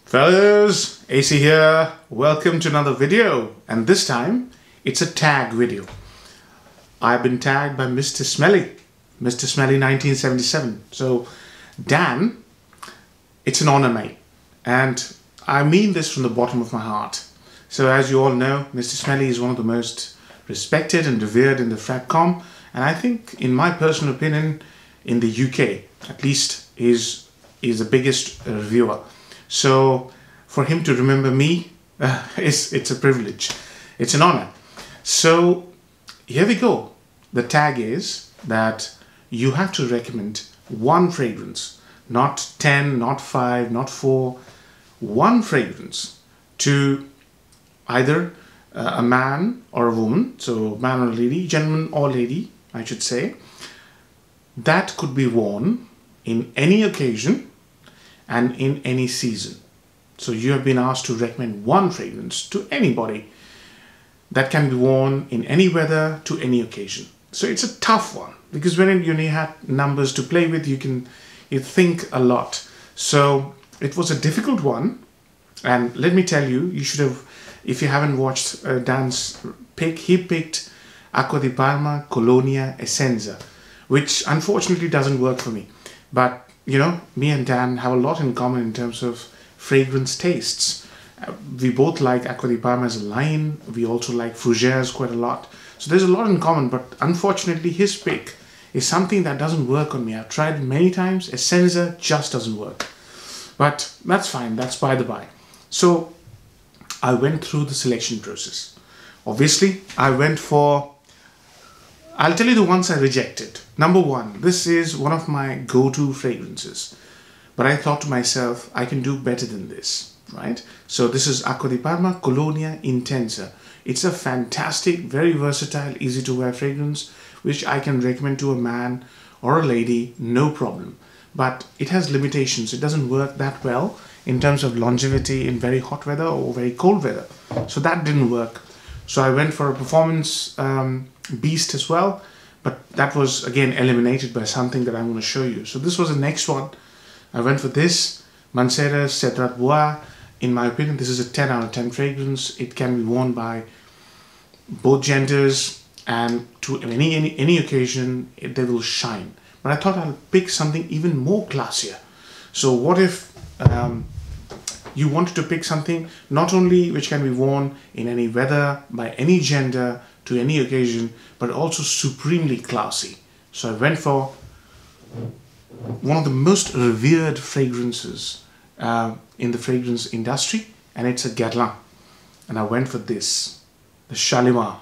Fellas, AC here. Welcome to another video, and this time it's a tag video. I've been tagged by Mr. Smelly 1977. So Dan, it's an honor, mate, and I mean this from the bottom of my heart. So as you all know, Mr. Smelly is one of the most respected and revered in the Fracom, and I think, in my personal opinion, in the UK at least, is the biggest reviewer. So for him to remember me, it's a privilege. It's an honor. So here we go. The tag is that you have to recommend one fragrance, not 10, not 5, not 4, one fragrance to either a man or a woman, so man or lady, gentleman or lady, I should say, that could be worn in any occasion and in any season. So you have been asked to recommend one fragrance to anybody that can be worn in any weather to any occasion. So it's a tough one because when you have numbers to play with, you think a lot. So it was a difficult one, and let me tell you, you should have, if you haven't watched Dan's pick, he picked Acqua di Parma Colonia Essenza, which unfortunately doesn't work for me. But you know, me and Dan have a lot in common in terms of fragrance tastes. We both like Acqua di Parma as a line. We also like Fougères quite a lot. So there's a lot in common, but unfortunately his pick is something that doesn't work on me. I've tried it many times. Essenza just doesn't work. But that's fine. That's by the by. So I went through the selection process. Obviously, I went for... I'll tell you the ones I rejected. Number one, this is one of my go-to fragrances. But I thought to myself, I can do better than this, right? So this is Acqua di Parma Colonia Intensa. It's a fantastic, very versatile, easy to wear fragrance, which I can recommend to a man or a lady, no problem. But it has limitations. It doesn't work that well in terms of longevity in very hot weather or very cold weather. So that didn't work. So I went for a performance beast as well, but that was again eliminated by something that I'm going to show you. So this was the next one. I went for this Mancera Cedrat Bois. In my opinion, this is a 10 out of 10 fragrance. It can be worn by both genders, and to any occasion they will shine. But I thought I'll pick something even more classier. So what if you wanted to pick something not only which can be worn in any weather, by any gender, to any occasion, but also supremely classy. So I went for one of the most revered fragrances in the fragrance industry, and it's a Guerlain. And I went for this, the Shalimar.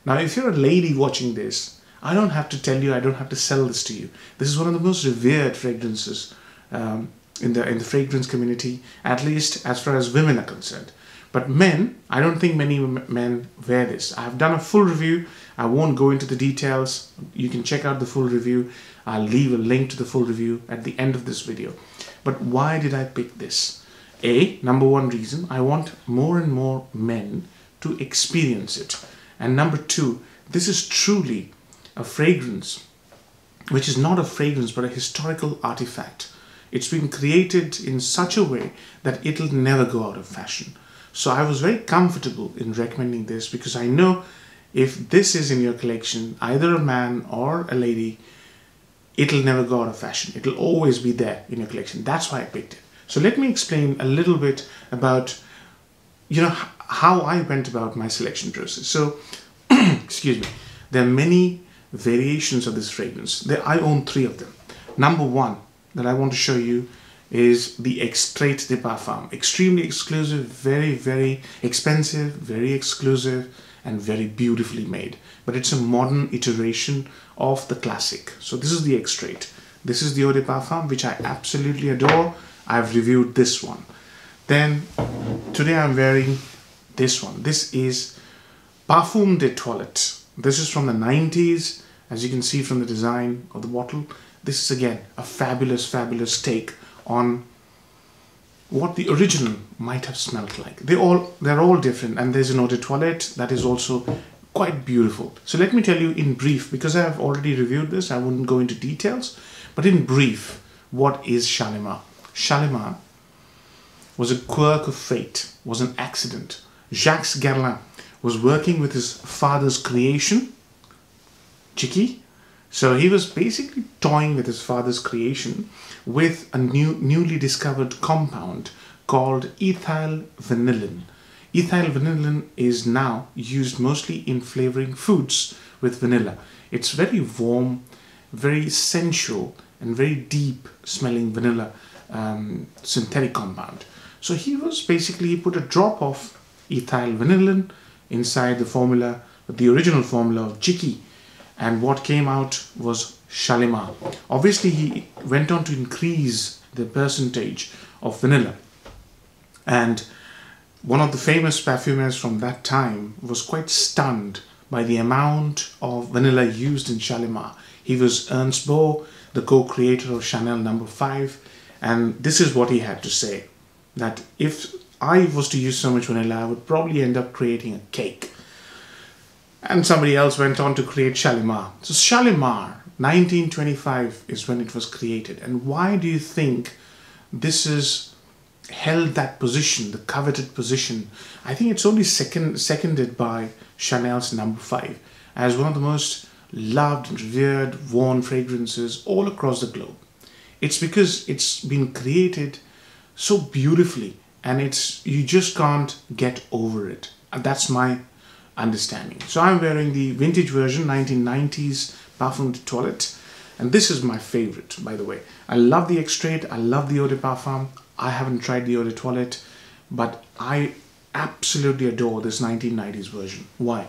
Now, if you're a lady watching this, I don't have to tell you, I don't have to sell this to you. This is one of the most revered fragrances in the fragrance community, at least as far as women are concerned. But men, I don't think many men wear this. I've done a full review. I won't go into the details. You can check out the full review. I'll leave a link to the full review at the end of this video. But why did I pick this? Number one reason, I want more and more men to experience it. And number two, this is truly a fragrance, which is not a fragrance, but a historical artifact. It's been created in such a way that it'll never go out of fashion. So I was very comfortable in recommending this because I know if this is in your collection, either a man or a lady, it'll never go out of fashion. It'll always be there in your collection. That's why I picked it. So let me explain a little bit about, you know, how I went about my selection process. So, excuse me, there are many variations of this fragrance. I own 3 of them. Number one that I want to show you is the Extrait de Parfum. Extremely exclusive, very, very expensive, very exclusive, and very beautifully made. But it's a modern iteration of the classic. So this is the Extrait. This is the Eau de Parfum, which I absolutely adore. I've reviewed this one. Then today I'm wearing this one. This is Parfum de Toilette. This is from the 90s. As you can see from the design of the bottle, this is again a fabulous, fabulous take on what the original might have smelled like. They're all different, and there's an eau de toilette that is also quite beautiful. So let me tell you in brief, because I have already reviewed this, I wouldn't go into details, but in brief, what is Shalimar? Shalimar was a quirk of fate, was an accident. Jacques Guerlain was working with his father's creation, Chicky. So he was basically toying with his father's creation with a newly discovered compound called ethyl vanillin. Ethyl vanillin is now used mostly in flavoring foods with vanilla. It's very warm, very sensual, and very deep smelling vanilla synthetic compound. So he put a drop of ethyl vanillin inside the formula, the original formula of Chicky, and what came out was Shalimar. Obviously, he went on to increase the percentage of vanilla, and one of the famous perfumers from that time was quite stunned by the amount of vanilla used in Shalimar. He was Ernst Beau, the co-creator of Chanel No. 5, and this is what he had to say, that if I was to use so much vanilla, I would probably end up creating a cake. And somebody else went on to create Shalimar. So Shalimar, 1925 is when it was created. And why do you think this is held that position, the coveted position? I think it's only seconded by Chanel's No. 5 as one of the most loved and revered, worn fragrances all across the globe. It's because it's been created so beautifully, and you just can't get over it. And that's my understanding. So I'm wearing the vintage version, 1990s Parfum de Toilette, and this is my favorite, by the way. I love the extrait, I love the eau de parfum. I haven't tried the eau de toilette, but I absolutely adore this 1990s version. Why?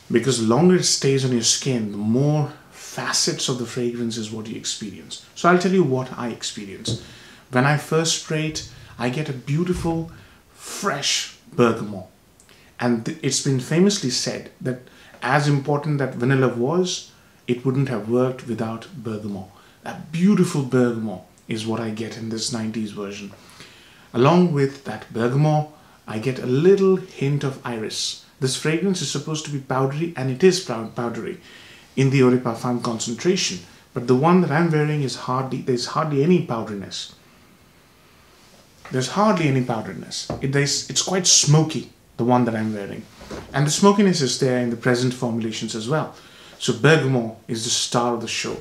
Because the longer it stays on your skin, the more facets of the fragrance is what you experience. So I'll tell you what I experience. When I first spray it, I get a beautiful, fresh bergamot. And it's been famously said that as important that vanilla was, it wouldn't have worked without bergamot. That beautiful bergamot is what I get in this 90s version. Along with that bergamot, I get a little hint of iris. This fragrance is supposed to be powdery, and it is powdery in the eau de parfum concentration. But the one that I'm wearing is there's hardly any powderiness. There's hardly any powderiness. It's quite smoky, the one that I'm wearing. And the smokiness is there in the present formulations as well. So bergamot is the star of the show.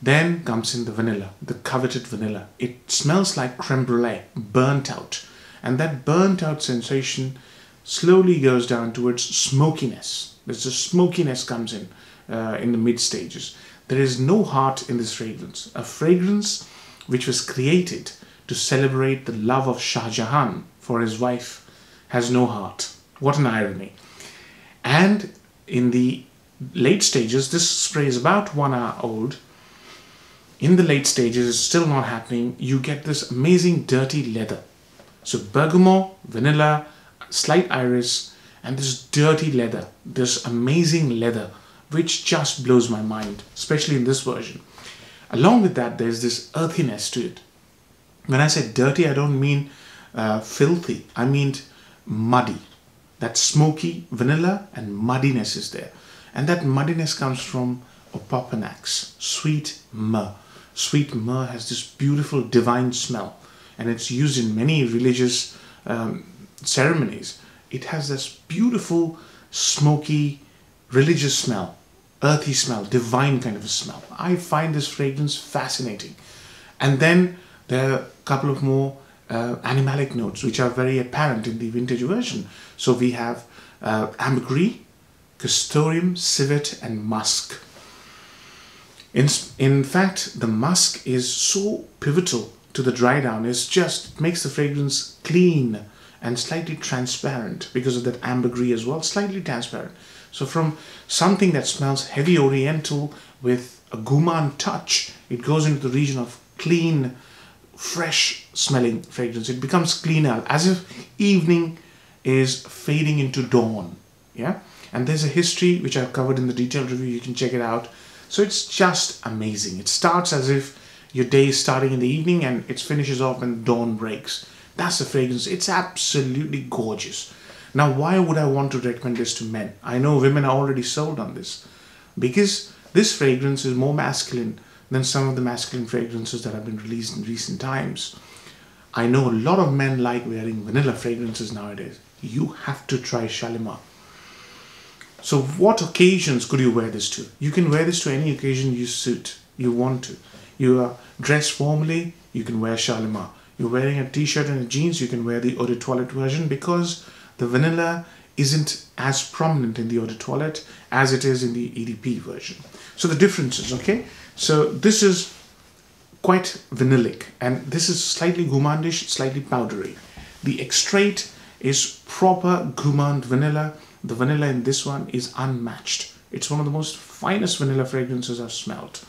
Then comes in the vanilla, the coveted vanilla. It smells like creme brulee, burnt out. And that burnt out sensation slowly goes down towards smokiness. There's a smokiness comes in the mid stages. There is no heart in this fragrance. A fragrance which was created to celebrate the love of Shah Jahan for his wife has no heart. What an irony. And in the late stages, this spray is about 1 hour old. In the late stages, it's still not happening. You get this amazing dirty leather. So bergamot, vanilla, slight iris, and this dirty leather, this amazing leather, which just blows my mind, especially in this version. Along with that, there's this earthiness to it. When I say dirty, I don't mean filthy. I mean muddy. That smoky vanilla and muddiness is there. And that muddiness comes from opopanax, sweet myrrh. Sweet myrrh has this beautiful divine smell, and it's used in many religious ceremonies. It has this beautiful, smoky, religious smell, earthy smell, divine kind of a smell. I find this fragrance fascinating. And then there are a couple of more animalic notes which are very apparent in the vintage version. So we have ambergris, castoreum, civet, and musk. In fact, the musk is so pivotal to the dry down. It makes the fragrance clean and slightly transparent because of that ambergris as well, slightly transparent. So from something that smells heavy oriental with a gourmand touch, it goes into the region of clean, fresh smelling fragrance. It becomes cleaner, as if evening is fading into dawn. Yeah, and there's a history which I've covered in the detailed review. You can check it out. So it's just amazing. It starts as if your day is starting in the evening and it finishes off when dawn breaks. That's the fragrance. It's absolutely gorgeous. Now, why would I want to recommend this to men? I know women are already sold on this, because this fragrance is more masculine than some of the masculine fragrances that have been released in recent times. I know a lot of men like wearing vanilla fragrances nowadays. You have to try Shalimar. So what occasions could you wear this to? You can wear this to any occasion you want to. You are dressed formally, you can wear Shalimar. You're wearing a t-shirt and a jeans, you can wear the Eau de Toilette version, because the vanilla isn't as prominent in the Eau de Toilette as it is in the EDP version. So the differences, okay? So this is quite vanillic, and this is slightly gourmandish, slightly powdery. The extrait is proper gourmand vanilla. The vanilla in this one is unmatched. It's one of the most finest vanilla fragrances I've smelled.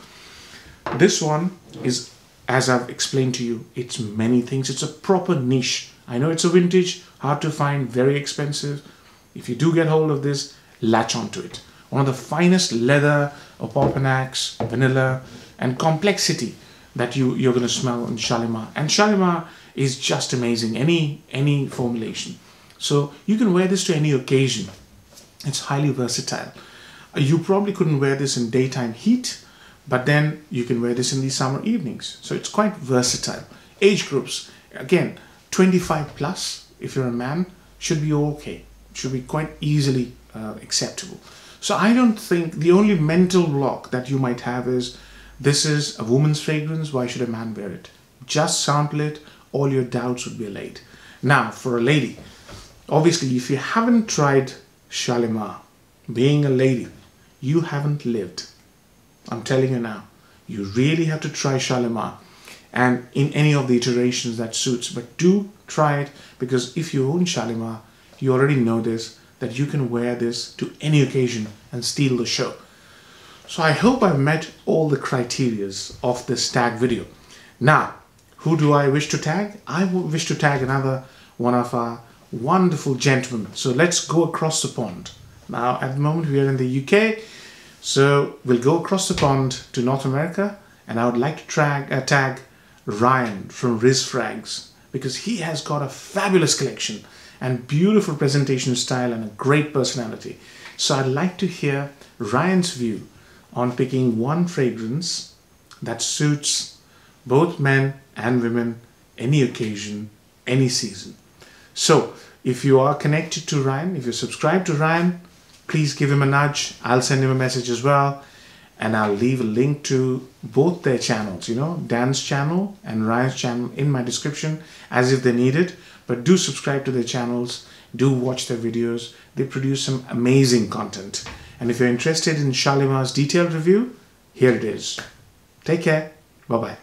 This one is, as I've explained to you, it's many things. It's a proper niche. I know it's a vintage, hard to find, very expensive. If you do get hold of this, latch onto it. One of the finest leather, opalpanax, vanilla, and complexity that you're going to smell in Shalimar. And Shalimar is just amazing, any formulation. So you can wear this to any occasion. It's highly versatile. You probably couldn't wear this in daytime heat, but then you can wear this in the summer evenings. So it's quite versatile. Age groups, again, 25 plus, if you're a man, should be okay. Should be quite easily acceptable. So I don't think, the only mental block that you might have is, this is a woman's fragrance, why should a man wear it? Just sample it, all your doubts would be allayed. Now, for a lady, obviously, if you haven't tried Shalimar, being a lady, you haven't lived. I'm telling you now, you really have to try Shalimar, and in any of the iterations that suits. But do try it, because if you own Shalimar, you already know this, that you can wear this to any occasion and steal the show. So I hope I've met all the criterias of this tag video. Now, who do I wish to tag? I wish to tag another one of our wonderful gentlemen. So let's go across the pond. Now, at the moment, we are in the UK. So we'll go across the pond to North America. And I would like to tag Ryan from Riz Frags, because he has got a fabulous collection and beautiful presentation style and a great personality. So I'd like to hear Ryan's view on picking one fragrance that suits both men and women, any occasion, any season. So if you are connected to Ryan, if you're subscribed to Ryan, please give him a nudge. I'll send him a message as well. And I'll leave a link to both their channels, you know, Dan's channel and Ryan's channel in my description, as if they're needed. But do subscribe to their channels. Do watch their videos. They produce some amazing content. And if you're interested in Shalimar's detailed review, here it is. Take care. Bye-bye.